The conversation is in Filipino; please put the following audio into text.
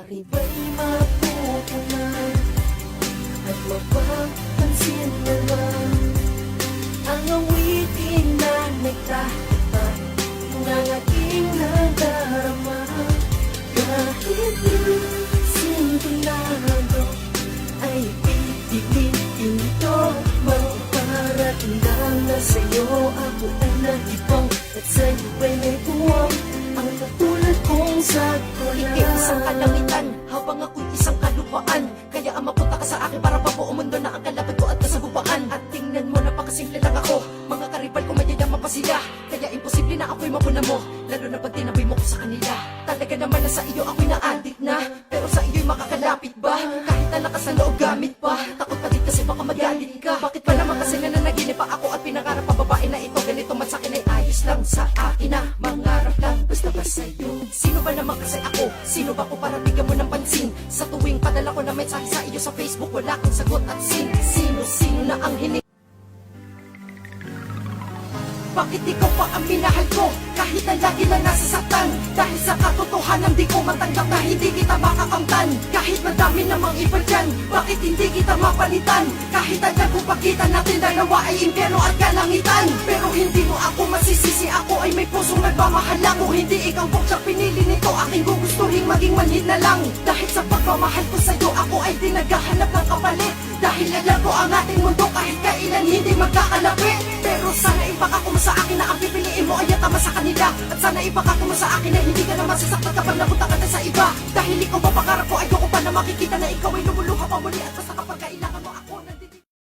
Maaari ba'y mapupunan at mapapansin na lang ang awitin na nagtatapat ng aking nadarama? Kahit simple lang ay pipiliin ito, magpaparating na sa'yo ako ay nag-ibang at sa'yo ay may buwang ang katulad kong sakulan. Ikaw isang kalangitan, habang ako'y isang kalupaan. Kaya ang mapunta ka sa akin para pabuo mundo na ang kalaban ko at kasagupaan. At tingnan mo, napakasimple lang ako. Mga karibal ko mayayama pa sila, kaya imposible na ako'y mapuna mo, lalo na pag tinabi mo ko sa kanila. Talaga naman na sa iyo ako'y na-addict na, pero sa iyo'y makakalapit ba? Kahit na lakas ng loob gamit pa, takot pa din kasi baka magalit ka. Bakit pa naman kasi nananaginip pa ako at pinangarap pa babae na ito? Ganito man sa akin ay ayos lang, sa akin na mangarap lang, basta ba sa'yo? Sino ba naman kasi ako? Sino ba ko para bigyan mo ng pansin? Sa tuwing padala ko na mensahe sa iyo sa Facebook, wala kang sagot at sino na ang hinig? Bakit ikaw pa ang minahal ko? Kahit na lagi na nasasaktan, dahil sa katotohanan di ko matanggap na hindi kita makakamtan. Kahit madami namang iba dyan, bakit hindi kita mapalitan? Kahit ang nagpupagitan natin dalawa ay impyerno at kalangitan. Pero hindi mo ako masisisi, ako ay may pusong nagmamahal lang. Kung hindi ikaw buksak pinili nito, aking gugustuhin maging manhid na lang. Dahil sa pagmamahal ko sa'yo, ako ay di naghahanap ng kapalit. Dahil alam ko ang ating mundo kahit kailan hindi magkakalapit. Pero sana ipakako mo sa akin na ang pipiliin mo ay tama sa kanila. At sana ipakako mo sa akin na hindi ka naman sasaktan kapag napunta ka na sa iba. Dahil ikaw ba pangarap ko, ayoko pa na makikita na ikaw ay lumuluha pa muli at basta kapag